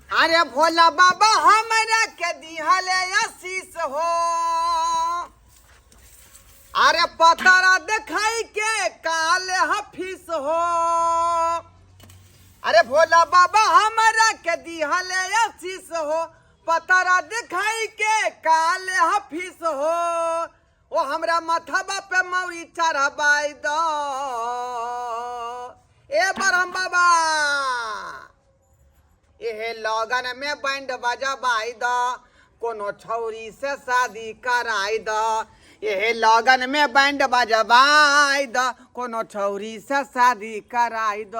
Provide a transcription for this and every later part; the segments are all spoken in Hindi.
अरे भोला बाबा हमरा के दिहले आशीष हो। अरे पतरा दिखाई के काले हफीस हो। अरे भोला बाबा हमरा के दिहले आशीष हो। पतरा दिखाई के काले हफीस हो। ओ हमरा माथाबा पे मौरी चढ़ाबाई दो ए बरहम बाबा। एहे लगन में बैंड बजबाई द कोनो छौरी से शादी कराई द। एहे लगन में बैंड बजबाई द कोनो छौरी से शादी कराई द।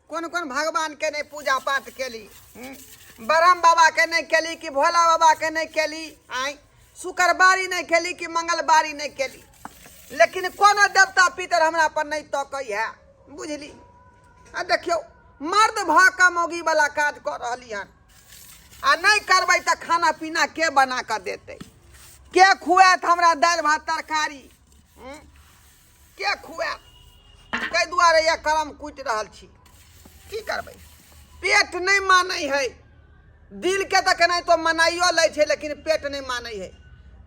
कौन कौन भगवान के नहीं पूजा पाठ केली? ब्रह्म बाबा के नहीं केली कि भोला बाबा के नहीं केली? आई शुक्रबारी नहीं केली कि मंगलबारी नहीं केली? लेकिन कोनो देवता पितर हमरा पर नहीं तकई है, बुझली? आ देखियो मर्द भाका मौगी वाला काज कर रही हन। आ नहीं करबै त खाना पीना के बना कर देते? के खुआत हमरा दाल भात तरकारी? के खुआत? कई दुआरे ये करम कुटि रहल छी। की करबै? पेट नहीं मानै है। दिल के तक नहीं तो मनाइयो ले छे, लेकिन पेट नहीं मानै है।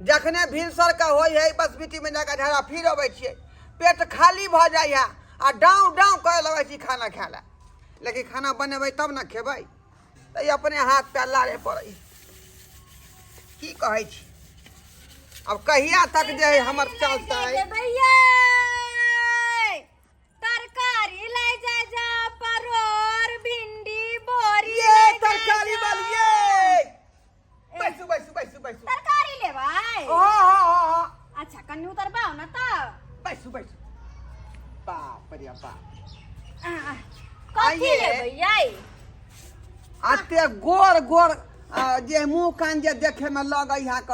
जखने भिनसर का होई है बस बीती में जाकर झड़ा फिर अबै छियै, पेट खाली भ जाय है आ डाउ डाउ करे लगै छी खाना खाय ला। लेकिन खाना बनेबै तब न खेबै, तो अपने हाथ पे लारे पड़े। की कहै छी? अब कहिया तक जे हमर चलता है? तरकारी ले जा परोर भिंडी बोरी ये तरकारी वाली बैसू बैसू बैसू बैसू। तरकारी लेबै? ओ अच्छा कन्नी उतरबाओ ना त। बैसू बैसू। बाप रे बाप। कथी लेबै यै? आते गोर गोर जे मुंह कान जे देखे में लगै है क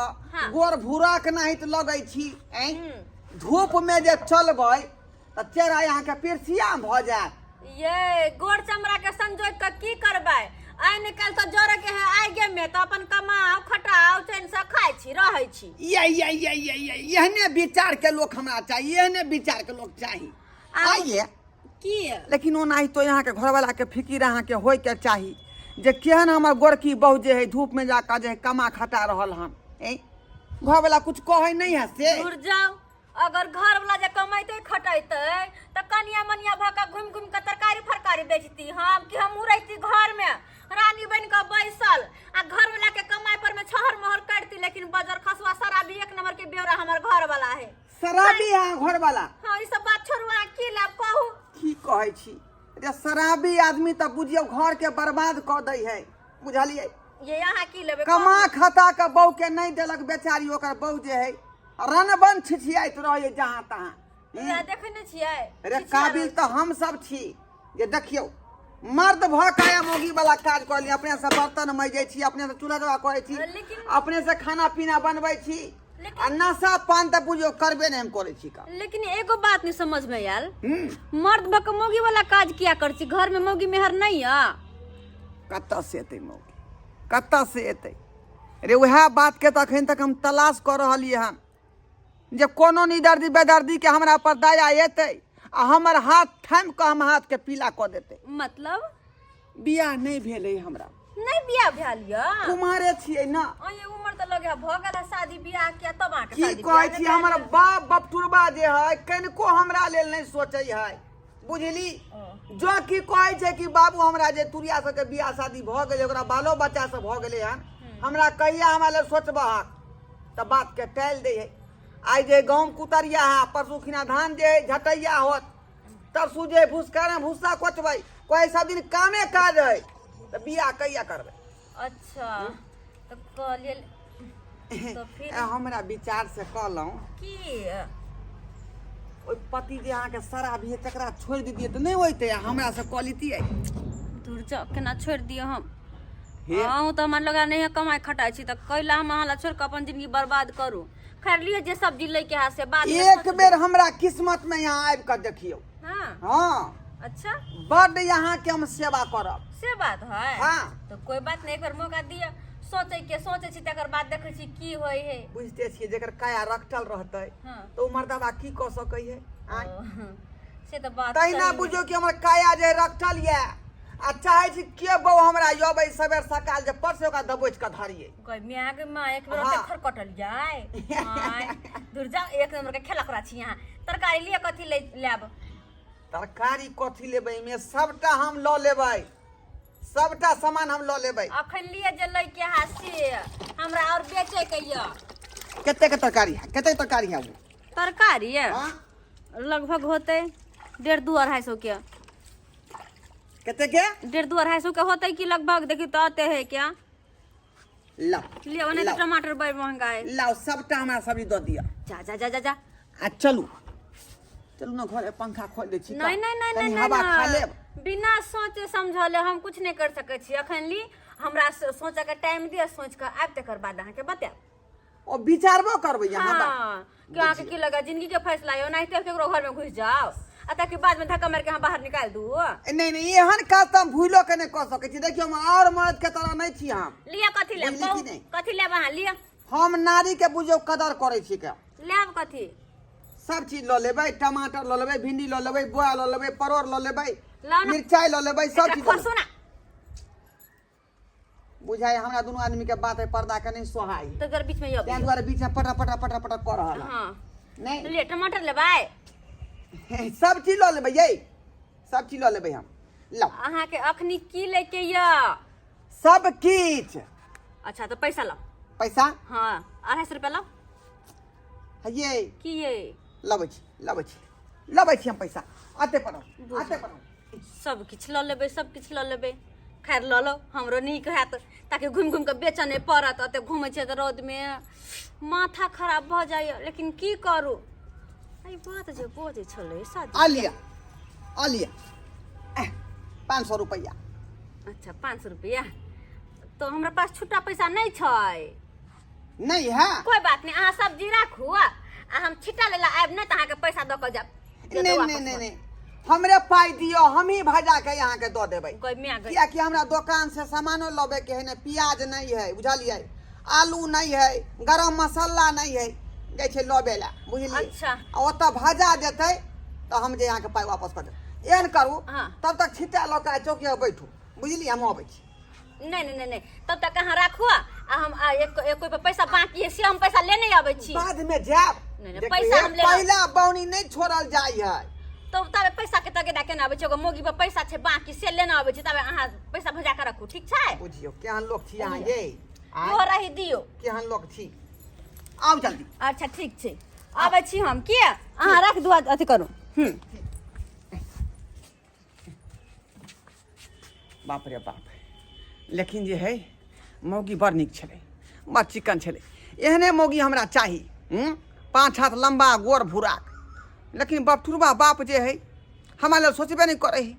गोर भूरक नहीं त लगै छी। धूप में जे चलबै त चेहरा यहाँ के पिरसिया भ जात। ये गोर चमड़ा के संजोग के की करबै? आइ निकाल तो जरे के है आगे में तो अपन कमाओ खटाओ चैन से खाइ छी रहै छी। यहने विचार के लोग हमरा चाहिए, यहने विचार के लोग चाहिए। आइए की लेकिन ओना ही तो यहाँ के घर वाला के फिकिर अहाँ के होय के चाही जे केहन हमर गोरकी बहु जे है धूप में जाकर जे है कमा खटा रहल हन। घर वाला कुछ कहे नहीं है से? दूर जाओ। अगर घर वाला जे कमाइते खटैते त कनिया मनिया भका घूम घूम के तरकारी फरकारी बेचती हम कि हम रहती घर में रानी बन के बैसल आ घर वाला के कमाई पर में छहर महर करती। लेकिन बाजार खसवा शराबी एक नंबर के बेवरा हमर घर वाला है। शराबी है घर वाला? हां ई सब बात छोड़ू, आ की लाभ कहू? की कहै छी? जे शराबी आदमी त बुझियो घर के बर्बाद क दै है, बुझलिए? ये यहाँ की लेबे? कमा खता के बहू के नहीं देलक बेचारी, ओकर बहू जे है रनबन छिछियाइत रहे जहाँ तहाँ। देखने छियै? अरे काबिल तो हम सब छी जे देखियो मर्द भ काया मोगी वाला काज कर ली। अपने से बर्तन मजे छी, अपने से चूल्हा दवा करे छी, अपने से खाना पीना बनबै छी। आ नशा पान त बुझियो करबे नहीं हम करे छी का। लेकिन एगो बात नहीं समझ में आयल, मर्द भक मोगी वाला काज किया कर छी? घर में मोगी मेहर नहीं है? कत्ता से एतै मोगी? कत्ता से एतै? अरे वह बात के तखन तक हम तलाश कर रहलिए हन जे कोनो निदर्दी बेदर्दी के हमरा पर दया एतै आ हमर हाथ थाम के हम हाथ के पीला क देतै। मतलब बियाह नहीं भेलै हमरा। नहीं बियाह भेल य? कुमारे छियै ना। ये उम्र त लगे भ गेल शादी बियाह के तब आके की शादी कहै छी? हमर बाप बपटुरबा जे है कनको हमरा लेल नहीं सोचै है, बुझली? जो की कहै छै कि बाबू हमरा जे तुरिया सब के बियाह शादी भ गेलै, ओकरा बालो बच्चा सब भ गेलै हन, हमरा कहिया हमरा लेल सोचबह त बात के टाइल दे है। आई जे गाँव कुतरिया है, परसू खिना धान जे झटैया होत, तरसू जे भूसकारे भूसा कोचबै, कोई सब दिन कामे काज है त बियाह कहिया करबै? अच्छा तो कहलिए तो फिर हमरा विचार से कहलौं की ओइ पति जे अहाँ के शराबी है तकरा छोड़ दिए तो नहीं होइते? हमरा से क्वालिटी है। दूर जाओ केना छोड़ दियो हम? हां तो हमर लगा नहीं है कमाई खटाई छी त कैला हम अहाँ ला छोड़ के अपन जिंदगी बर्बाद करू। खैर लिए जे सब्जी लेके हाथ से बात एक बेर हमरा किस्मत में यहाँ आबि कर देखियो। हां हाँ अच्छा बड़ यहाँ के हम सेवा करब। से बात है? हाँ तो कोई बात नहीं, एक बार मौका दिया सोचे छी तकर बाद देखे छी की होय है। बुझते छियै जेकर काया रखटल रहते तो उ मर्दवा की क सकै है? से तो बात तहिना बुझो कि हमर काया जे रखटल ये आ चाहे छी के बौ हमरा योबै सबेर सकाल जे परसे ओकरा दबोच के धरिए कोई मियाँ के माँ एक बेर हाँ। खर कटल जाए दूर जा एक नंबर के खेला करा छी यहाँ तरकारी लिए कथी ले लेब तरकारी कथी लेबै में सबटा हम ल लेबै सबटा सामान हम ल लेबै अखन लिए जे लै के हाथ से हमरा और बेचे के य कते के तरकारी है कते तरकारी है वो तरकारी है हाँ लगभग होते 1.5-2-250 के कते के 1.5-2-250 के होते कि लगभग देखी तो आते है क्या लाओ लिए नहीं तो टमाटर बड़ी महंगा है लाओ सबटा हमरा सब्जी दऽ दिया जा जा जा जा जा आ चलू चलू ना घरे पंखा खोल दै छी नहीं नहीं नहीं नहीं हवा खा लेब बिना सोचे समझले हम कुछ नहीं कर सके छी अखन ली हमरा सोचे के टाइम दिया सोच के आब तकर बाद अहाँ के बताएब ओ विचारबो करबै यहाँ हाँ कि अहाँ के की लगा जिंदगी के फैसला है नहीं तो केकरो घर में घुस जाओ आ ताकि बाद में धक्का मार के हम बाहर निकाल दू नहीं नहीं एहन काज तऽ हम भूलो के नहीं कऽ सकै छी देखियो हम और मर्द के तरह नहीं छी हम लिया कथी लेब बुझली कि नहीं? कथी लेब अहाँ लिया हम नारी के बुझियो कदर करै छी के लेब कथी सब चीज ल लेबै टमाटर ल लेबै भिंडी ल लेबै बोआ ल लेबै परोर ल लेबै लाओ ना। मिरचाई ल लेबै सब चीज ल खोसू लेबै। ना बुझाइ हमरा दुनू आदमी के बात है पर्दा के नहीं सोहाई तो जरा बीच में तैं दुआरे बीच में पटा पटा पटा पटा कर रहल है। हाँ नहीं ले टमाटर लेबै सब चीज ल लेबै ये सब चीज ल लेबै हम लाओ अहाँ के अखनी की लेके य सब किछ अच्छा तो पैसा लाओ पैसा हाँ 250 रुपया लाओ है ये की ये लबै छी हम पैसा आते पड़ो सब किछ ल लेबै सब किछ ल लेबै खैर ल लो हमरो नीक हैत ताकि घुम घुम के बेचऽ नहीं पड़त अते घूमै छै त रौद में माथा खराब भ जाय लेकिन की करू आई बात जे बोझे छले शादी आ लिया 500 रुपया अच्छा 500 रुपया तो हमरा पास छुट्टा पैसा नहीं छै नहीं है कोई बात नहीं अहाँ सब्जी राखू आ हम छिटा लेला आब नहीं त अहाँ के पैसा द के जाब नहीं हमरे पाई दियो हम ही भजा के यहाँ के दऽ देबै कोई मियाँ गई किया कि हमरा दुकान से सामानो लबे के है ने प्याज नहीं है बुझलिए आलू नहीं है गरम मसाला नहीं है गई छै लबे ला बुझलिए अच्छा। आ ओतऽ भजा देतै तो हम जे यहाँ के पाई वापस कर देब एहन करू हाँ। तब तक छिटा लऽ के चौकी पर बैठू बुझलिए हम अबै छी नहीं तब तक अहाँ राखू आ हम एक कोई पे पैसा बाकी है से हम पैसा लेने आबै छी बाद में जाब नहीं, देखिए, पैसा हम ले लेब। पहिला बौनी नहीं छोड़ल जाय है तो तबे पैसा के तगे केना आबै छै एगो मोगी पर पैसा छै बाकी से लेना आबै छै तबे अहाँ पैसा भजा के रखू ठीक छै बुझियो केहन लोग छी अहाँ ये यो रही दियो केहन लोग छी आउ जल्दी अच्छा ठीक छै आबै छी हम के अहाँ रख दू अथी करू बाप रे बाप लेकिन जे है मौगी बड़ नीक छलै बड़ चिकन छलै एहने मौगी हमरा चाही 5 हाथ लंबा गोर भूराक लेकिन बटुरबा बाप जे है हमरा लेल सोचबे नहीं करे है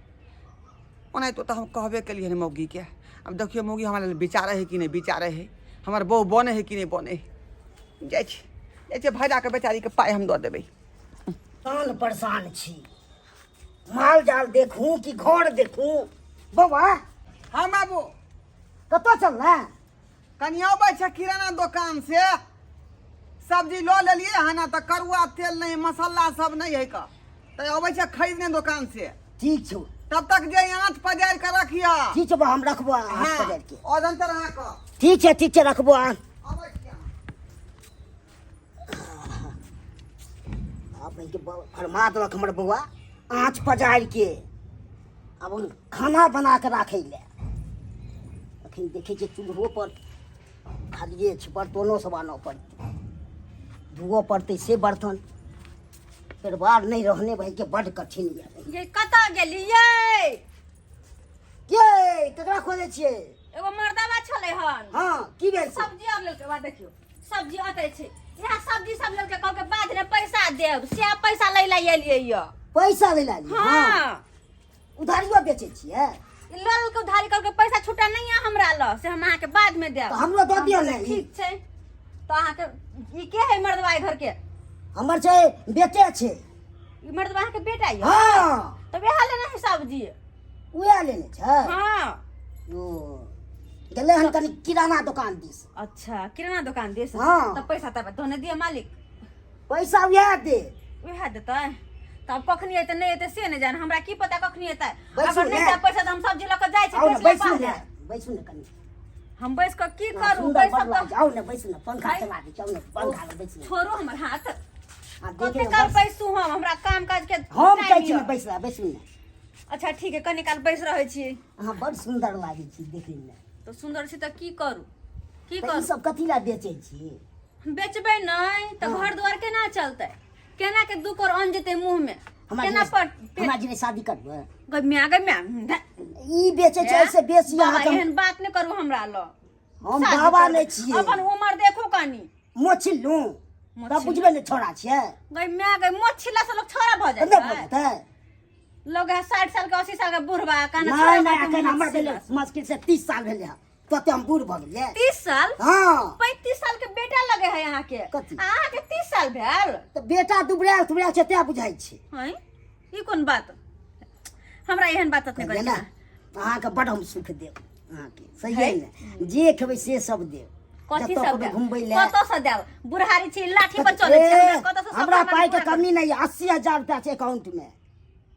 ओनाहितो तो हम कहबे केलिए मौगी के अब देखियो मौगी हमरा लेल विचारे है कि नहीं विचारे है हमर बहू बने है कि नहीं बने है जाइ छै भजा के बेचारी के पाई हम दऽ देबै तान परेशान छी माल जाल देखूं कि घर देखूं बौआ हाँ बाबू कतऽ चलना कनी अबै छै किराना दुकान से सब्जी लो लेलिए है ना तो करुआ तेल नहीं मसाला सब नहीं है का तो अबै छै खरीदने दुकान से ठीक छौ तब तक जे आँच पजारि के रखिया ठीक छौ बा, हम रखबो हाथ पकड़ के अजंतर अहाँ का ठीक छै रखबो आ अबै छी अहाँ। अब के फरमा देलक हमर बौआ आँच पजारि के अब हम खाना बना के राखै ले अखन देखै छियै चूल्हो पर खालिए छै बर्तनो सब आनऽ पड़तै धुओ पड़तै से बर्तन परिवार नहीं रहने भाई के बड़ कठिन ये ये कतऽ गेलियै ये ककरा खोजै छियै एगो मर्दावा छलै हन हाँ की भेल छै? सब्जी आब लेलकै बा देखियो सब्जी अतै छै इएह सब्जी सब लेलकै कहलकै बाद में पैसा देब से पैसा लै ला एलियै य पैसा ले लाली हाँ उधारियो बेचै छियै लल के उधारी करके पैसा छुटा नहीं है हमरा ल से हम अहाँ के बाद में देब तो हमरो दऽ दियौ ने ठीक छै तो अहाँ के ई के है मर्दवा घर के हमर छै बेटे छै ई मर्दवा अहाँ के बेटा य हाँ तो वएह लेना है सब्जी उहे लेने छै हाँ ओ गेलै हन कनी किराना दुकान दिस अच्छा किराना दुकान देस हाँ। तो पैसा तब धोने दिया मालिक पैसा उहे दे वएह देतै तब कखनी एते नहीं एते से नहीं जान हमरा की पता कखनी एते बैसू अगर नहीं ने। जा पैसा तो हम सब्जी ल के जाय छी आओ ना बेच ले बैसू बाहर। ने बैसू ने कनी हम बैस के की हाँ, करू सुंदर बैस बड़ लागे के आओ ना बैसू ना पंखा चला दे आओ ना पंखा ले बैसू छोड़ो हमर हाथ हां कते देखे काल बैसू हम हमरा काम काज के हम time कहै छी यऽ। बैसला बैसू ने अच्छा ठीक है कनी काल बैस रहै छी अहाँ बड़ सुंदर लागे छी देखे में तो सुंदर छी त की करू की तो ई करू सब कथी ला बेचै छी बेचबै नहीं तो हाँ। घर द्वार केना चलते केना के दू कर अन जेते मुंह में केना पर हमरा जे शादी करबै गम्या ई बेचै छै से बेसी बाबा अहाँ के एहन बात नहीं करू हमरा ल हम शादी बाबा करबै। नहीं छियै अपन उम्र देखो कनी मोछिलू तब मोछिल्लू। बुझबै ने छोरा छियै गम्या मोछिला से लोग छोरा भ नहि जाय बुझतै लोग है 60 साल के 80 साल के बुढ़वा काना नहीं नहीं अखन हमर भेलै मुश्किल से 30 साल भेलै हँ तते हम बूढ़ भऽ गेलियै 30 साल हाँ 35 साल के बेटा लगे है यहाँ के कथी? अहाँ के 30 साल भेल तऽ बेटा दुबरायल तुबरायल छै तें बुझाइ छै हैं ई कोन बात हमरा एहन बात नहीं बुझलियै करी ने अहाँके बड़ हम सुख देब अहाँके सही ने जे खेबै से सब देब कथी जतऽ सब कहबै घुमबै लए कतऽ से देब बुढ़ारी छी लाठी पर चले छी ए, कतऽ से सब हमरा सामान पाइ के पूरा कमी नहीं 80,000 रुपया छै अकाउंट में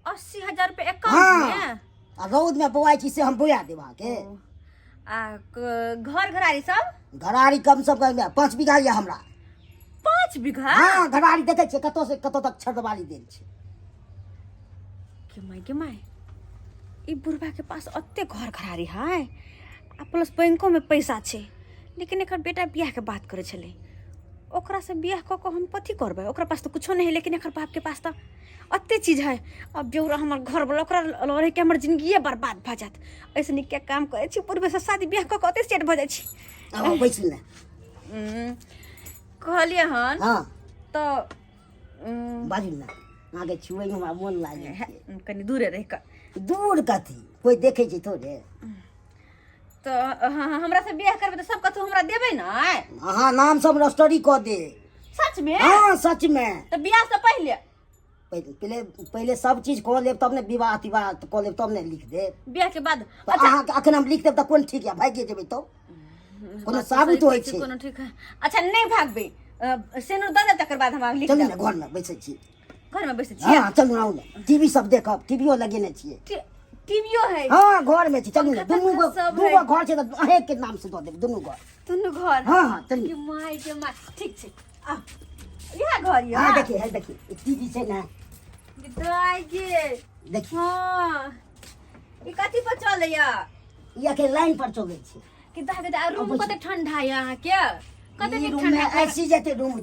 80,000 रुपए अकाउंट में हाँ आ रौद में बौआइ छी से हम बोया देब अहाँके घर घरारी सब घरारी कम से कम 5 बीघा यऽ हमरा 5 बीघा हाँ घरारी देखै छियै कतौ से कतौ तक छतवारी देल छै के माय ई बुढ़वा के पास अत्ते घर घरारी है आ प्लस बैंकों में पैसा छै लेकिन एकर बेटा बियाह के बात करे छले ओकरा से बियाह क के हम कथी करबै ओकरा पास तो कुछो नहीं है लेकिन एकर बाप के पास तो अत्ते चीज है अब बेउरा हमर घर वाला ओकरा रहे के हमर जिंदगी बर्बाद भ जात ऐसे निक के काम करे छी पूर्व से शादी बियाह क के अत्ते सेट भ जाय छी अब बैसल ने कहलिए हन हाँ तो बाजू ने अहाँके छुए में हमरा मोन लागे छै कनी दूरे रह के दूर कथी कोई देखे छै थोड़े तो हमरा से बियाह करबे तो सब कथू हमरा देबे ना अहाँ नाम सब रजिस्ट्री कऽ दे सच में हाँ सच में तो बियाह से पहले पहले पहले सब चीज कऽ लेब तब ने विवाह तिवाह कऽ लेब तब ने लिख देब बियाह के बाद तऽ अहाँके अखन हम लिख देब तऽ कोन ठीक यऽ भागे जेबै तो कोनो साबित होइ छै कोनो ठीक है अच्छा नहीं भागबे सेनुर दे दे तकर बाद हम लिख चलू देब ने घर में बैसै छी घर में बैसे छी हाँ चलू आउ ने टीवी सब देखब टीवीओ लगेने छियै टीवीओ है हाँ घर में छी चलू ने दुनू गो सब दू है। गो घर छै तऽ अहें के नाम से दऽ देब दुनू घर दुनू घर हाँ हाँ चलू के माय ठीक छै आ यह घर ये हाँ देखिए टीवी छै ने दाई गे देखिए हां ई कथी पर चले या ये के लाइन पर चलै छै कि दाई गे रूम कते ठंडा है यहाँ के कते ई नीक रूम में ठंडा है ऐसी जते रूम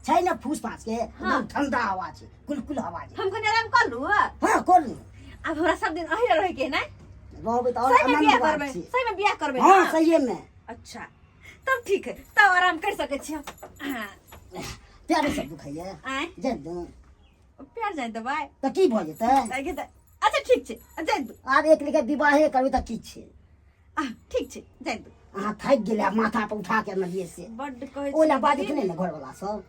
छै ना फूस फास के एकदम ठंडा हवा छै कुलकुल हवा छै हम कने आराम कर लू हाँ कर लू अब हमरा सब दिन अही रहे के ना रहबै तऽ और सही में आनंद बियाह बात करबे छै सही में बियाह करबे हाँ ना सही में अच्छा तब ठीक है तब आराम कर सके छी हाँ प्यारे सब दुखाइए आय जाय दू प्यार जाए दबाई तऽ की भऽ जेतै अच्छा ठीक छै जाए दू आब एक लेके विवाहे करबै तऽ की छै ठीक छै जाए दू अहाँ थाकि गेलै माथा पर उठा के अनलियै से बड्ड कहै ओइ ला बाजै छै ने घरवाला सब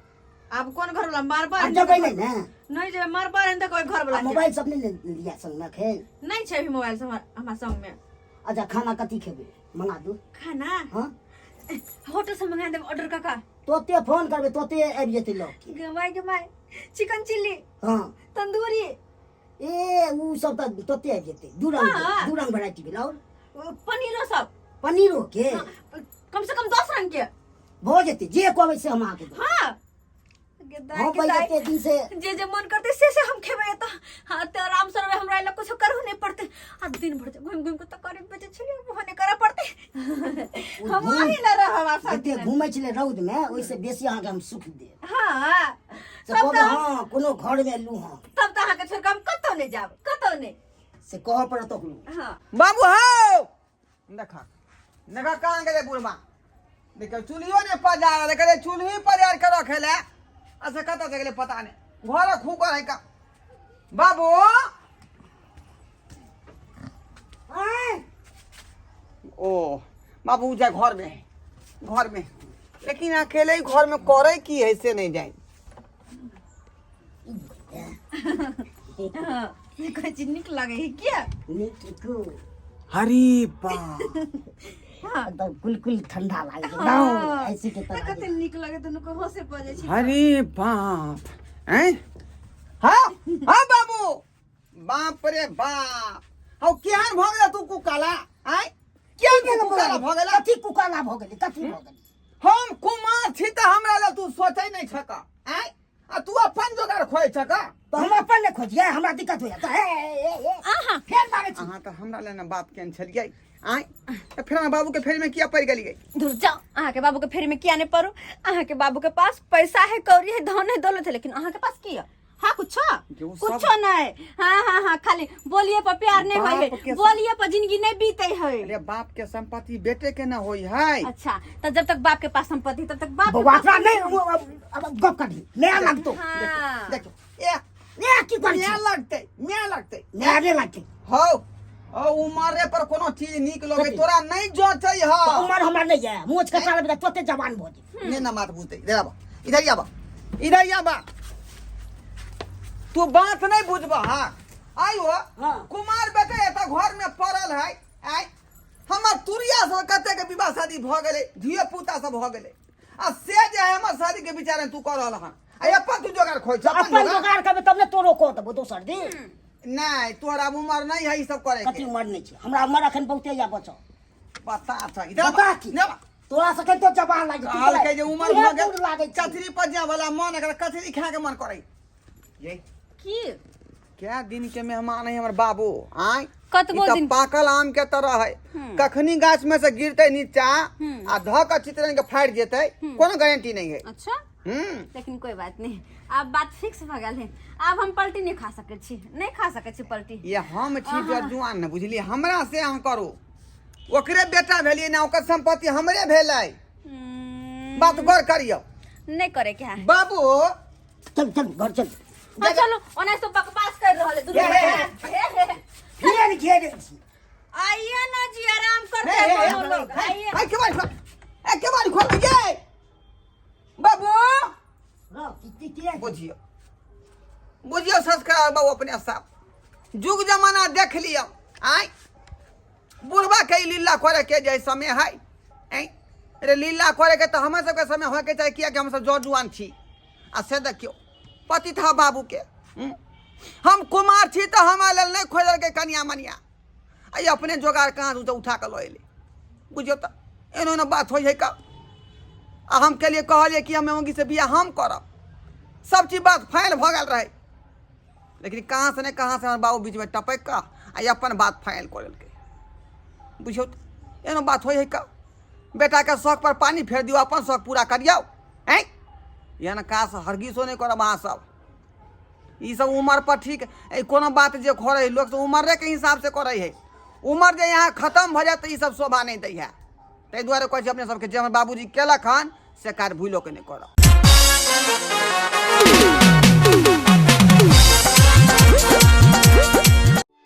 अब कौन घर वाला मार बार आब जबै नहि ने नहीं जे मार बार त कोई घर आ वाला मोबाइल सब नहि ने लिया संग में खेल नहीं छै अभी मोबाइल से हमरा संग में अच्छा खाना कथी खेबै मंगा दू खाना हाँ होटल से मंगा देब ऑर्डर काका तोते फोन करबै तोते आबि जेतै लोग गमाई चिकन चिल्ली हाँ तंदूरी ए उ सब तऽ तोते आबि जेतै दू हाँ। रंग वैरायटी भेल और पनीरो सब पनीरो के कम से कम 10 रंग के भऽ जेतै जे कहबै से हम अहाँके देब हाँ हम भाई जते दिन से जे मन करते से हम खेबे त हां त आराम से रहे हमरा ल कुछ करू नहीं पड़ते आ दिन भर घूम घूम के त करे बेचे छलिए बहाने करे पड़ते हम आही ल रहब आप जते घुमै छलै रौद में ओइसे बेसी अहाँके हम सुख देब हां से कहबै हाँ कोनो घर में लू हाँ तब त अहाँ के छोड़ के हम कतो नहीं जाब कतो नहीं से कहऽ पड़त ओकरो हां बाबू हो देखा देखा कहाँ गेले बुढ़बा देखो चूल्हियो ने पजार देखे चूल्ही पजार के रखेले अच्छा कतऽ से गेले पता नहीं घर खूकर है का बाबू ओ बाबू जाए घर में लेकिन अकेले ही घर में करे की है से नहीं जाए हां ये कोई चीज निक लागे है क्या नीक हरी बा हां एकदम कुलकुल ठंडा लागे छै एकदम ऐसी के तरह कते निक लागे तनु को होसे पजे छी हरी बाप हैं हाँ हाँ बाबू बाप रे बाप हौ केहन भ गेल तू कुकाला आय केहन कुकाला भ गेल कथी कुकाला भ गेलै कथी भ गेलै हम कुमार छी त हमरा ले तू सोचै नै छक आय आ तू अपन जोगार खोइ छक तो हम अपन ले खोजिए हमरा दिक्कत हो जाता है आहा फेर मारे छी अहाँ त हमरा ले न बात केन छलियै आय फिर हम बाबू के फेर में किया पड़ गेलियै दूर जाओ अहाँ के बाबू के फेर में किया नहीं पड़ो अहाँ के बाबू के पास पैसा है कौड़ी है धन है दौलत है लेकिन अहाँ के पास की है हाँ कुछ नहीं हाँ खाली बोलिए पर प्यार नहीं होई है बोलिए पर जिंदगी नहीं बीते है अरे बाप के संपत्ति बेटे के न होई है अच्छा तो जब तक बाप के पास संपत्ति तब तक बाप के बउआ पास नहीं अब गप कर नया लगतो हाँ। देखो ए नया की कर मैं लगते नया रे लगते हो ओ उमरे पर कोनो चीज निक लगे तोरा नहीं जोचै ह तो उम्र हमरा नहीं है मुझ के साल में तोते जवान भोजी ने न मात बुझते इधर आबा तू बात नहीं बुझबा हां आयो हाँ। कुमार बेटे एत घर में पड़ल है आय हमर तुरिया से कते के विवाह शादी भ गेले धिये पुता सब भ गेले आ से जे है हमर शादी के विचार तू कर रहल हन आ अपन तू जोगार खोइ छ अपन जोगार करबे तब ने तोरो को देबो दोसर दिन नहीं तोरा उमर नहीं है ई सब करे कथी उम्र नहीं छै हमरा उम्र अखन बहुते या बचो पता छ इधर बता की तोरा से तो जवान लागे हाल के जे उमर भ गेल लागे कथरी पजिया वाला मन अगर कथरी खा के मन करे ये की क्या दिन के मेहमान है हमर बाबू आय कतबो दिन पाकल आम के तरह है कखनी गाछ में से गिरते नीचा आ ध के चित्रन के फाड़ जेते कोनो गारंटी नहीं है अच्छा लेकिन कोई बात नहीं अब बात फिक्स भ गेल है अब हम पलटी नहीं खा सके छी नहीं खा सके छी पलटी ये हम छी जजुआन न बुझली हमरा से अहाँ करू ओकरे बेटा भेलिए ना ओकर संपत्ति हमरे भेलै बात गौर करियो नहीं करे क्या है बाबू चल चल घर चल हाँ, चलो ओने से बकवास कर रहले दुनू फिर घेर आइए ना जी आराम करते हैं दोनों लोग आइए आई के बारी खोल गे बाबू बुझियो संस्कार बाबू अपने साथ जुग जमाना देख लियो आय बुढ़वा के लीला करे के जे समय है अरे लीला करे के तो हमें सबके समय होके चाहिए किया कि हम सब जजुआन छी आ से देखियो पति था बाबू के हम कुमार छी तो हमारे लेल नहीं खोजल के कनिया मनिया आई अपने जोगार कहाँ से उठा के लो एले बुझियो तो एनो बात हो का आ हम के लिए कहलिए कि हम होंगी से बियाह हम करब सब चीज बात फाइल भ गेल रहे लेकिन कहाँ से नहीं कहाँ से हमारे बाबू बीच में टपक का आ अपन बात फाइल कर के बुझियो तो एनो बात हो का बेटा के शौक पर पानी फेर दियो अपन शौक पूरा करियो हैं यानी काश हरगिजो नहीं करब अहाँ सब ई सब उम्र पर ठीक कोनो बात जे खोरे लोग सब उम्र के हिसाब से करे है उम्र जे यहाँ खत्म भ जाए तो ई सब शोभा नहीं दै है ताहि दुआरे कहै छै अपने सबके जे हमर बाबूजी केलक हन से कार्य भूलो के नहीं करब